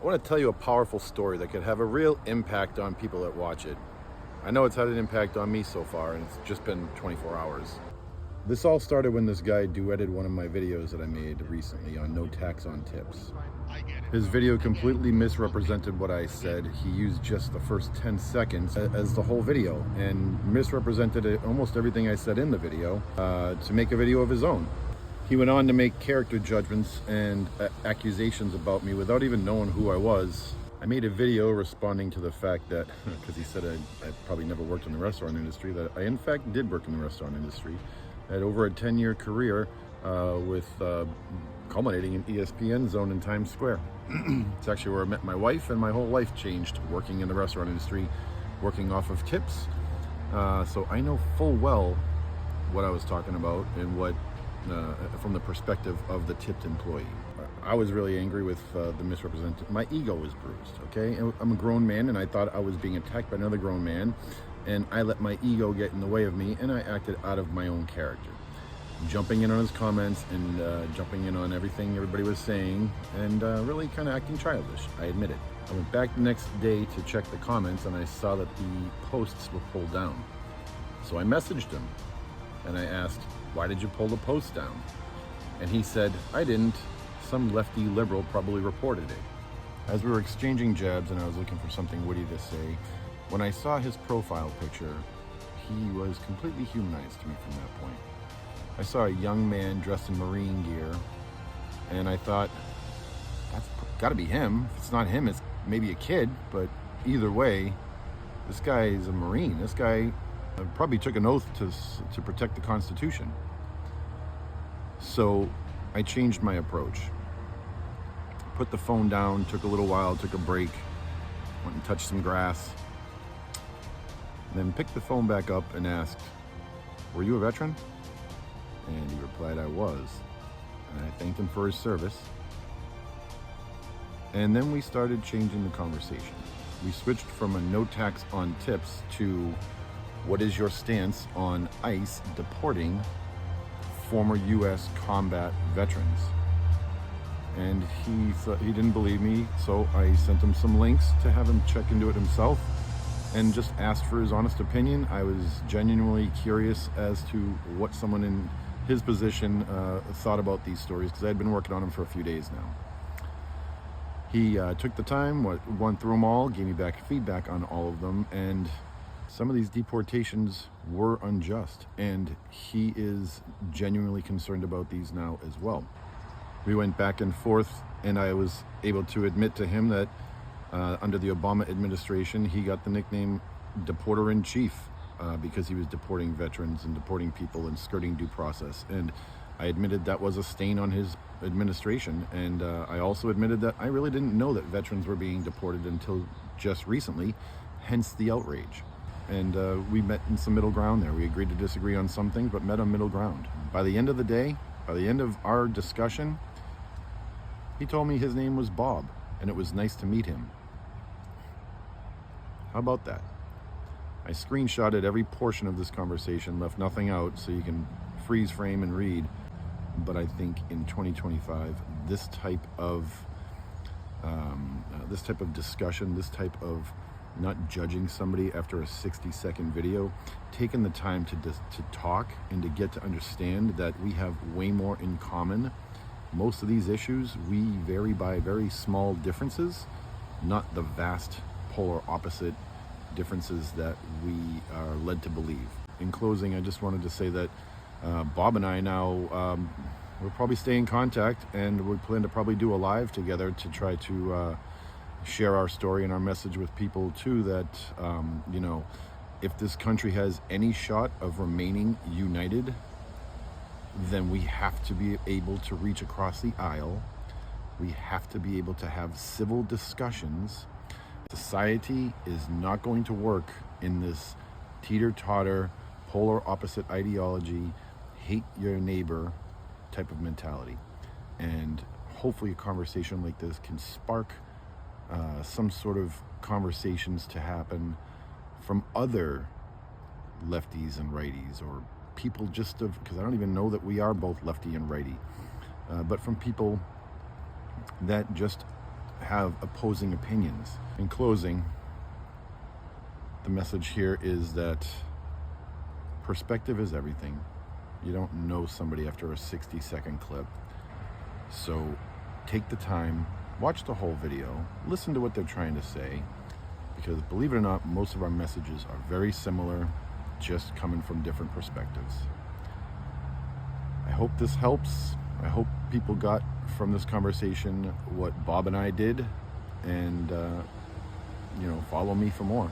want to tell you a powerful story that could have a real impact on people that watch it. I know it's had an impact on me so far, and it's just been 24 hours. This all started when this guy duetted one of my videos that I made recently on no tax on tips. His video completely misrepresented what I said. He used just the first 10 seconds as the whole video and misrepresented almost everything I said in the video to make a video of his own. He went on to make character judgments and accusations about me without even knowing who I was. I made a video responding to the fact that, because he said I probably never worked in the restaurant industry, that I in fact did work in the restaurant industry. I had over a 10-year career with culminating in ESPN Zone in Times Square. It's actually where I met my wife, and my whole life changed working in the restaurant industry, working off of tips. So I know full well what I was talking about and what from the perspective of the tipped employee. I was really angry with the misrepresentation. My ego was bruised, okay? I'm a grown man, and I thought I was being attacked by another grown man, and I let my ego get in the way of me, and I acted out of my own character. Jumping in on his comments and jumping in on everything everybody was saying, and really kind of acting childish, I admit it. I went back the next day to check the comments, and I saw that the posts were pulled down. So I messaged him, and I asked, "Why did you pull the post down?" And he said, "I didn't. Some lefty liberal probably reported it." As we were exchanging jabs and I was looking for something witty to say, when I saw his profile picture, he was completely humanized to me from that point. I saw a young man dressed in Marine gear, and I thought, that's gotta be him. If it's not him, it's maybe a kid, but either way, this guy is a Marine. This guy probably took an oath to protect the Constitution. So I changed my approach. Put the phone down, took a little while, took a break, went and touched some grass, then picked the phone back up and asked, "Were you a veteran?" And he replied, "I was." And I thanked him for his service. And then we started changing the conversation. We switched from a no tax on tips to, what is your stance on ICE deporting former U.S. combat veterans? And he didn't believe me, so I sent him some links to have him check into it himself and just asked for his honest opinion. I was genuinely curious as to what someone in his position thought about these stories, because I had been working on them for a few days now. He took the time, went through them all, gave me back feedback on all of them, and some of these deportations were unjust, and he is genuinely concerned about these now as well. We went back and forth, and I was able to admit to him that under the Obama administration, he got the nickname Deporter-in-Chief because he was deporting veterans and deporting people and skirting due process. And I admitted that was a stain on his administration, and I also admitted that I really didn't know that veterans were being deported until just recently, hence the outrage. And we met in some middle ground there. We agreed to disagree on some things, but met on middle ground. By the end of the day, by the end of our discussion, he told me his name was Bob, and it was nice to meet him. How about that? I screenshotted every portion of this conversation, left nothing out so you can freeze frame and read. But I think in 2025, this type of discussion, this type of not judging somebody after a 60-second video, taking the time to talk and to get to understand that we have way more in common. Most of these issues, we vary by very small differences, not the vast polar opposite differences that we are led to believe. In closing, I just wanted to say that Bob and I now, we'll probably stay in contact, and we plan to probably do a live together to try to share our story and our message with people too, that if this country has any shot of remaining united, then we have to be able to reach across the aisle. We have to be able to have civil discussions. Society is not going to work in this teeter-totter, polar opposite ideology, hate your neighbor type of mentality. And hopefully a conversation like this can spark some sort of conversations to happen from other lefties and righties, or people just because I don't even know that we are both lefty and righty, but from people that just have opposing opinions. In closing, the message here is that perspective is everything. You don't know somebody after a 60-second clip. So take the time, watch the whole video, listen to what they're trying to say, because believe it or not, most of our messages are very similar, just coming from different perspectives. I hope this helps. I hope people got from this conversation what Bob and I did, and follow me for more.